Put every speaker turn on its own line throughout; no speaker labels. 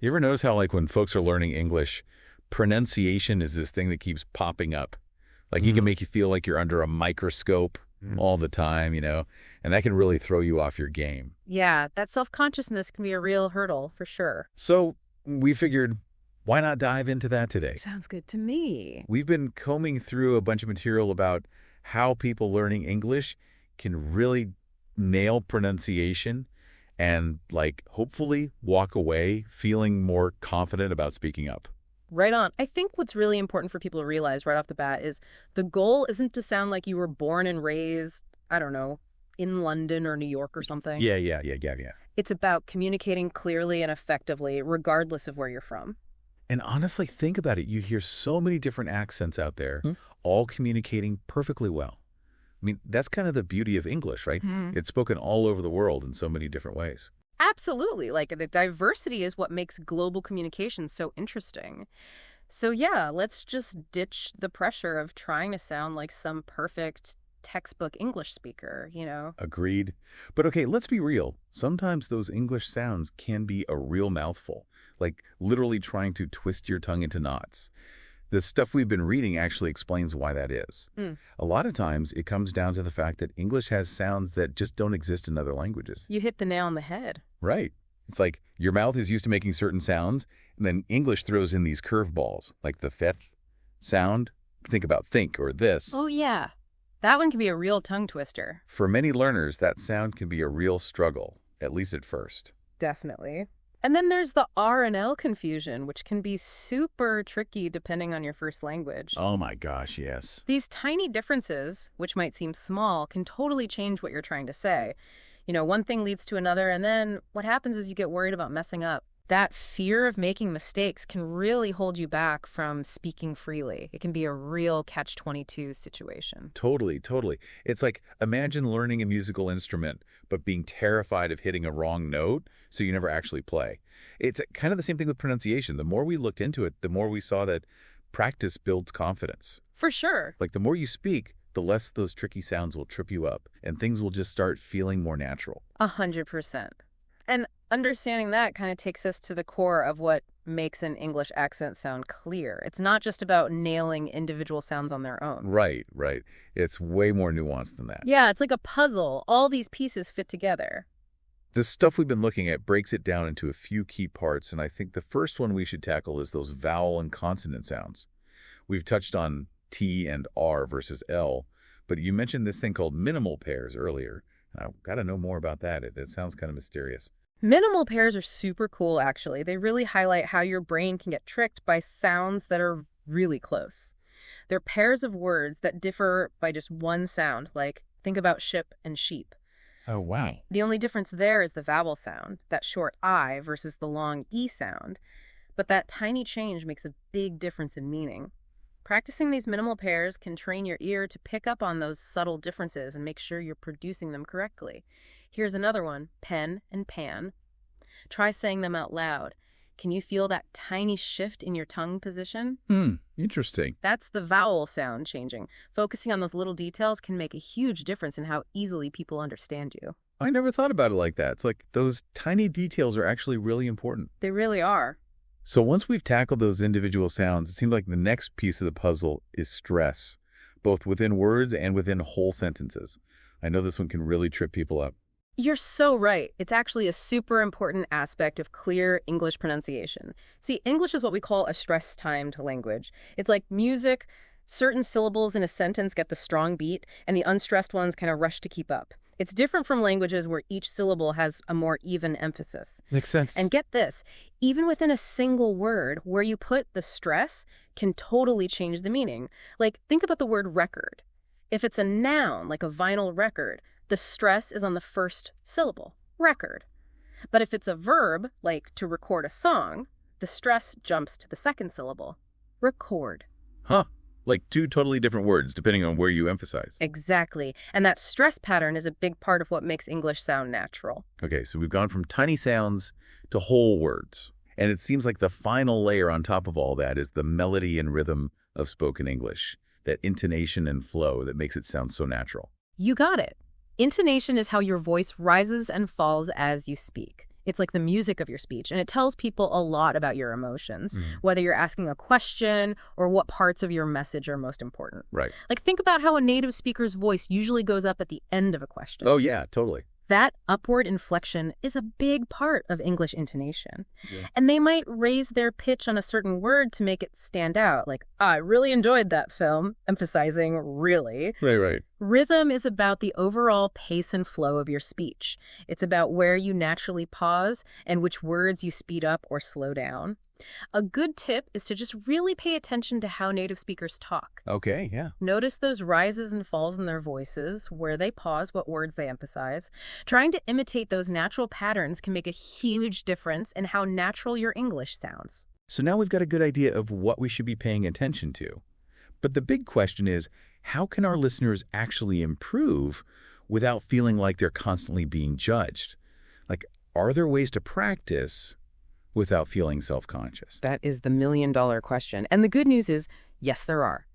You ever notice how, like, when folks are learning English, pronunciation is this thing that keeps popping up? Like, he can make you feel like you're under a microscope all the time, and that can really throw you off your game.
Yeah, that self-consciousness can be a real hurdle for sure.
So we figured, why not dive into that today?
Sounds good to me.
We've been combing through a bunch of material about how people learning English can really nail pronunciation and, like, hopefully walk away feeling more confident about speaking up.
Right on. I think what's really important for people to realize right off the bat is the goal isn't to sound like you were born and raised, I don't know, in London or New York or something.
Yeah.
It's about communicating clearly and effectively, regardless of where you're from.
And honestly, think about it. You hear so many different accents out there, all communicating perfectly well. I mean, that's kind of the beauty of English, right? It's spoken all over the world in so many different ways.
Absolutely. Like, the diversity is what makes global communication so interesting. So yeah, let's just ditch the pressure of trying to sound like some perfect textbook English speaker,
Agreed. But okay, let's be real. Sometimes those English sounds can be a real mouthful, like literally trying to twist your tongue into knots. The stuff we've been reading actually explains why that is. A lot of times, it comes down to the fact that English has sounds that just don't exist in other languages.
You hit the nail on the head.
Right. It's like your mouth is used to making certain sounds, and then English throws in these curveballs, like the fifth sound. Think about think or this.
Oh, yeah. That one can be a real tongue twister.
For many learners, that sound can be a real struggle, at least at first.
Definitely. And then there's the R and L confusion, which can be super tricky depending on your first language.
Oh my gosh, yes.
These tiny differences, which might seem small, can totally change what you're trying to say. One thing leads to another, and then what happens is you get worried about messing up. That fear of making mistakes can really hold you back from speaking freely. It can be a real catch-22 situation.
Totally. It's like, imagine learning a musical instrument, but being terrified of hitting a wrong note, so you never actually play. It's kind of the same thing with pronunciation. The more we looked into it, the more we saw that practice builds confidence.
For sure.
Like, the more you speak, the less those tricky sounds will trip you up, and things will just start feeling more natural.
100%. And understanding that kind of takes us to the core of what makes an English accent sound clear. It's not just about nailing individual sounds on their own.
Right. It's way more nuanced than that.
Yeah, it's like a puzzle. All these pieces fit together.
The stuff we've been looking at breaks it down into a few key parts, and I think the first one we should tackle is those vowel and consonant sounds. We've touched on T and R versus L, but you mentioned this thing called minimal pairs earlier. I've got to know more about that. It sounds kind of mysterious.
Minimal pairs are super cool, actually. They really highlight how your brain can get tricked by sounds that are really close. They're pairs of words that differ by just one sound, like think about ship and sheep.
Oh, wow.
The only difference there is the vowel sound, that short I versus the long E sound. But that tiny change makes a big difference in meaning. Practicing these minimal pairs can train your ear to pick up on those subtle differences and make sure you're producing them correctly. Here's another one, pen and pan. Try saying them out loud. Can you feel that tiny shift in your tongue position?
Interesting.
That's the vowel sound changing. Focusing on those little details can make a huge difference in how easily people understand you.
I never thought about it like that. It's like those tiny details are actually really important.
They really are.
So once we've tackled those individual sounds, it seems like the next piece of the puzzle is stress, both within words and within whole sentences. I know this one can really trip people up.
You're so right. It's actually a super important aspect of clear English pronunciation. See, English is what we call a stress-timed language. It's like music. Certain syllables in a sentence get the strong beat, and the unstressed ones kind of rush to keep up. It's different from languages where each syllable has a more even emphasis.
Makes sense.
And get this, even within a single word, where you put the stress can totally change the meaning. Like, think about the word record. If it's a noun, like a vinyl record, the stress is on the first syllable, record. But if it's a verb, like to record a song, the stress jumps to the second syllable, record.
Huh. Like two totally different words, depending on where you emphasize.
Exactly. And that stress pattern is a big part of what makes English sound natural.
Okay, so we've gone from tiny sounds to whole words. And it seems like the final layer on top of all that is the melody and rhythm of spoken English, that intonation and flow that makes it sound so natural.
You got it. Intonation is how your voice rises and falls as you speak. It's like the music of your speech, and it tells people a lot about your emotions,
Mhm.
whether you're asking a question or what parts of your message are most important.
Right.
Like, think about how a native speaker's voice usually goes up at the end of a question.
Oh, yeah, totally.
That upward inflection is a big part of English intonation.
Yeah.
And they might raise their pitch on a certain word to make it stand out, like, I really enjoyed that film, emphasizing really.
Right.
Rhythm is about the overall pace and flow of your speech. It's about where you naturally pause and which words you speed up or slow down. A good tip is to just really pay attention to how native speakers talk.
Okay, yeah.
Notice those rises and falls in their voices, where they pause, what words they emphasize. Trying to imitate those natural patterns can make a huge difference in how natural your English sounds.
So now we've got a good idea of what we should be paying attention to. But the big question is, how can our listeners actually improve without feeling like they're constantly being judged? Like, are there ways to practice without feeling self-conscious?
That is the million-dollar question. And the good news is, yes, there are.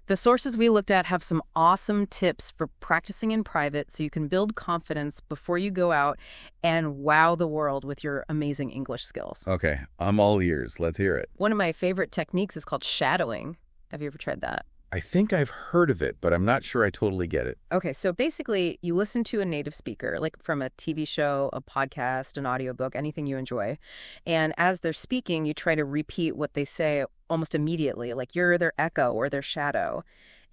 The sources we looked at have some awesome tips for practicing in private so you can build confidence before you go out and wow the world with your amazing English skills.
Okay, I'm all ears. Let's hear it.
One of my favorite techniques is called shadowing. Have you ever tried that?
I think I've heard of it, but I'm not sure I totally get it.
Okay, so basically you listen to a native speaker, like from a TV show, a podcast, an audiobook, anything you enjoy. And as they're speaking, you try to repeat what they say almost immediately, like you're their echo or their shadow.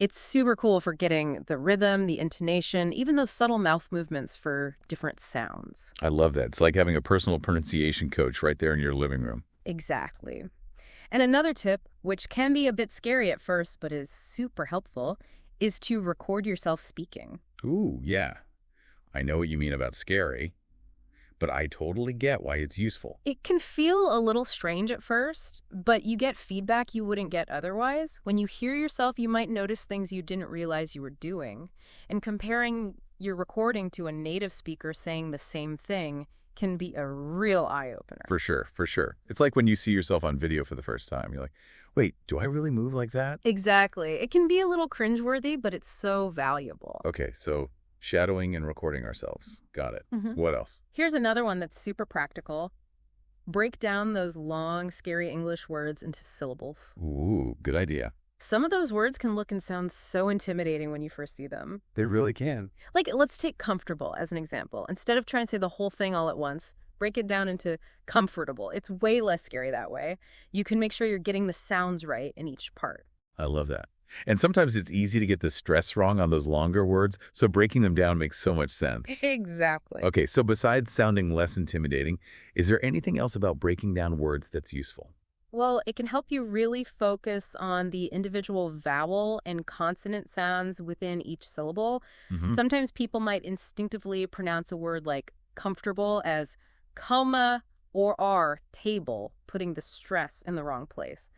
It's super cool for getting the rhythm, the intonation, even those subtle mouth movements for different sounds.
I love that. It's like having a personal pronunciation coach right there in your living room.
Exactly. And another tip, which can be a bit scary at first but is super helpful, is to record yourself speaking.
Ooh, yeah. I know what you mean about scary, but I totally get why it's useful.
It can feel a little strange at first, but you get feedback you wouldn't get otherwise. When you hear yourself, you might notice things you didn't realize you were doing. And comparing your recording to a native speaker saying the same thing can be a real eye-opener.
For sure. It's like when you see yourself on video for the first time. You're like, wait, do I really move like that?
Exactly. It can be a little cringeworthy, but it's so valuable.
Okay, so shadowing and recording ourselves. Got it. What else?
Here's another one that's super practical. Break down those long, scary English words into syllables.
Ooh, good idea.
Some of those words can look and sound so intimidating when you first see them.
They really can.
Like, let's take comfortable as an example. Instead of trying to say the whole thing all at once, break it down into comfortable. It's way less scary that way. You can make sure you're getting the sounds right in each part.
I love that. And sometimes it's easy to get the stress wrong on those longer words, so breaking them down makes so much sense.
Exactly.
Okay, so besides sounding less intimidating, is there anything else about breaking down words that's useful?
Well, it can help you really focus on the individual vowel and consonant sounds within each syllable. Sometimes people might instinctively pronounce a word like comfortable as coma or R, table, putting the stress in the wrong place.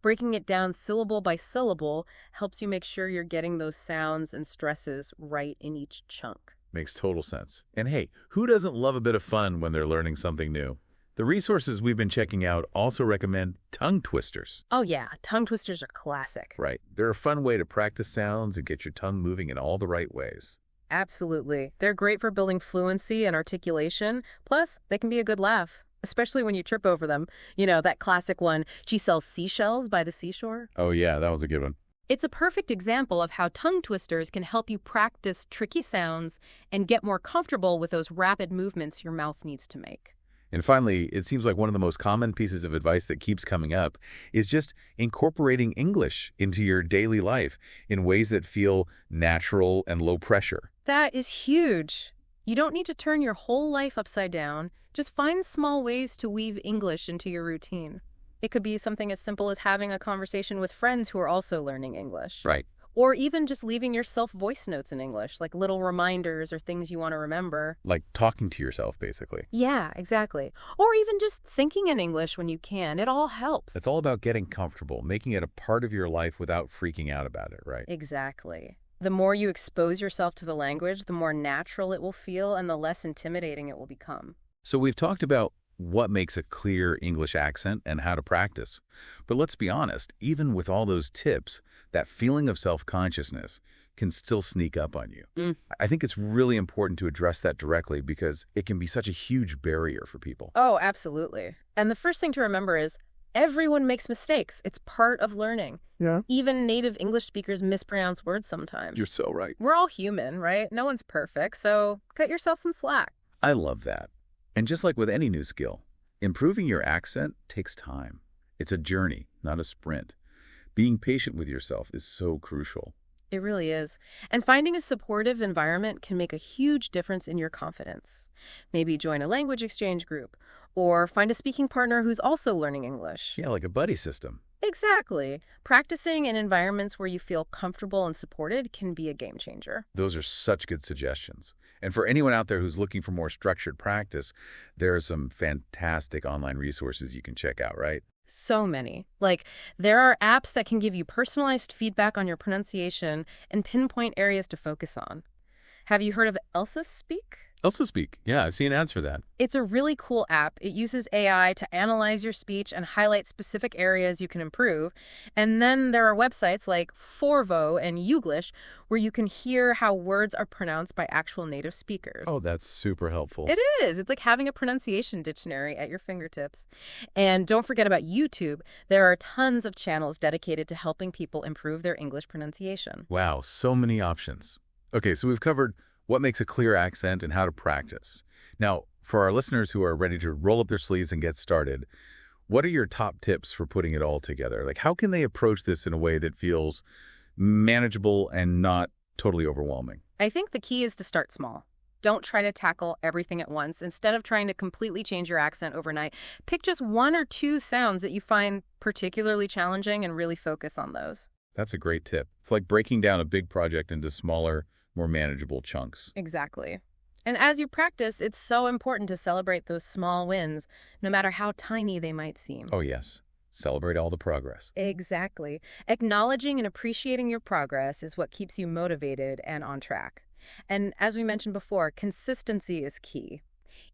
Breaking it down syllable by syllable helps you make sure you're getting those sounds and stresses right in each chunk.
Makes total sense. And hey, who doesn't love a bit of fun when they're learning something new? The resources we've been checking out also recommend tongue twisters.
Oh yeah, tongue twisters are classic.
Right. They're a fun way to practice sounds and get your tongue moving in all the right ways.
Absolutely. They're great for building fluency and articulation. Plus, they can be a good laugh, especially when you trip over them. You know, that classic one, she sells seashells by the seashore.
Oh yeah, that was a good one.
It's a perfect example of how tongue twisters can help you practice tricky sounds and get more comfortable with those rapid movements your mouth needs to make.
And finally, it seems like one of the most common pieces of advice that keeps coming up is just incorporating English into your daily life in ways that feel natural and low pressure.
That is huge. You don't need to turn your whole life upside down. Just find small ways to weave English into your routine. It could be something as simple as having a conversation with friends who are also learning English.
Right.
Or even just leaving yourself voice notes in English, like little reminders or things you want to remember.
Like talking to yourself, basically.
Yeah, exactly. Or even just thinking in English when you can. It all helps.
It's all about getting comfortable, making it a part of your life without freaking out about it, right?
Exactly. The more you expose yourself to the language, the more natural it will feel and the less intimidating it will become.
So we've talked about what makes a clear English accent and how to practice. But let's be honest, even with all those tips, that feeling of self-consciousness can still sneak up on you.
Mm.
I think it's really important to address that directly because it can be such a huge barrier for people.
Oh, absolutely. And the first thing to remember is everyone makes mistakes. It's part of learning.
Yeah.
Even native English speakers mispronounce words sometimes.
You're so right.
We're all human, right? No one's perfect, so cut yourself some slack.
I love that. And just like with any new skill, improving your accent takes time. It's a journey, not a sprint. Being patient with yourself is so crucial.
It really is. And finding a supportive environment can make a huge difference in your confidence. Maybe join a language exchange group or find a speaking partner who's also learning English.
Yeah, like a buddy system.
Exactly. Practicing in environments where you feel comfortable and supported can be a game changer.
Those are such good suggestions. And for anyone out there who's looking for more structured practice, there are some fantastic online resources you can check out, right?
So many. Like, there are apps that can give you personalized feedback on your pronunciation and pinpoint areas to focus on. Have you heard of Elsa Speak?
Elsa Speak. Yeah, I've seen ads for that.
It's a really cool app. It uses AI to analyze your speech and highlight specific areas you can improve. And then there are websites like Forvo and Youglish where you can hear how words are pronounced by actual native speakers.
Oh, that's super helpful.
It is. It's like having a pronunciation dictionary at your fingertips. And don't forget about YouTube. There are tons of channels dedicated to helping people improve their English pronunciation.
Wow, so many options. Okay, so we've covered what makes a clear accent and how to practice. Now, for our listeners who are ready to roll up their sleeves and get started, what are your top tips for putting it all together? Like, how can they approach this in a way that feels manageable and not totally overwhelming?
I think the key is to start small. Don't try to tackle everything at once. Instead of trying to completely change your accent overnight, pick just one or two sounds that you find particularly challenging and really focus on those.
That's a great tip. It's like breaking down a big project into smaller, more manageable chunks.
Exactly. And as you practice, it's so important to celebrate those small wins, no matter how tiny they might seem.
Oh, yes. Celebrate all the progress.
Exactly. Acknowledging and appreciating your progress is what keeps you motivated and on track. And as we mentioned before, consistency is key.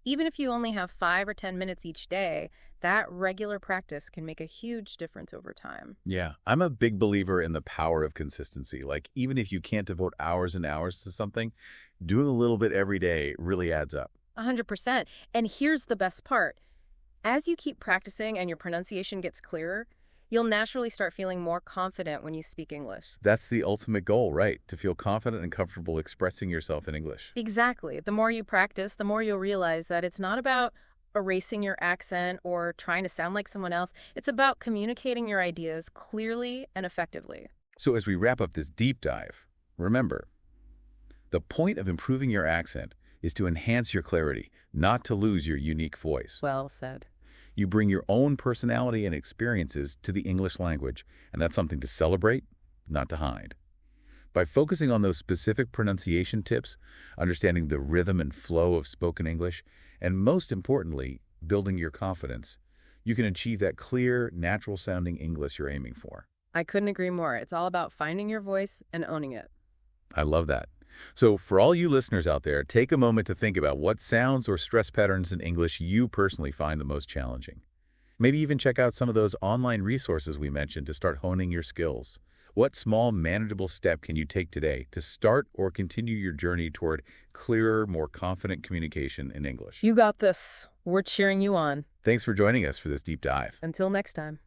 Even if you only have 5 or 10 minutes each day, that regular practice can make a huge difference over time.
Yeah, I'm a big believer in the power of consistency. Like, even if you can't devote hours and hours to something, doing a little bit every day really adds up.
100%. And here's the best part. As you keep practicing and your pronunciation gets clearer, you'll naturally start feeling more confident when you speak English.
That's the ultimate goal, right? To feel confident and comfortable expressing yourself in English.
Exactly. The more you practice, the more you'll realize that it's not about erasing your accent or trying to sound like someone else. It's about communicating your ideas clearly and effectively.
So as we wrap up this deep dive, remember, the point of improving your accent is to enhance your clarity, not to lose your unique voice.
Well said.
You bring your own personality and experiences to the English language, and that's something to celebrate, not to hide. By focusing on those specific pronunciation tips, understanding the rhythm and flow of spoken English, and most importantly, building your confidence, you can achieve that clear, natural-sounding English you're aiming for.
I couldn't agree more. It's all about finding your voice and owning it.
I love that. So for all you listeners out there, take a moment to think about what sounds or stress patterns in English you personally find the most challenging. Maybe even check out some of those online resources we mentioned to start honing your skills. What small, manageable step can you take today to start or continue your journey toward clearer, more confident communication in English?
You got this. We're cheering you on.
Thanks for joining us for this deep dive.
Until next time.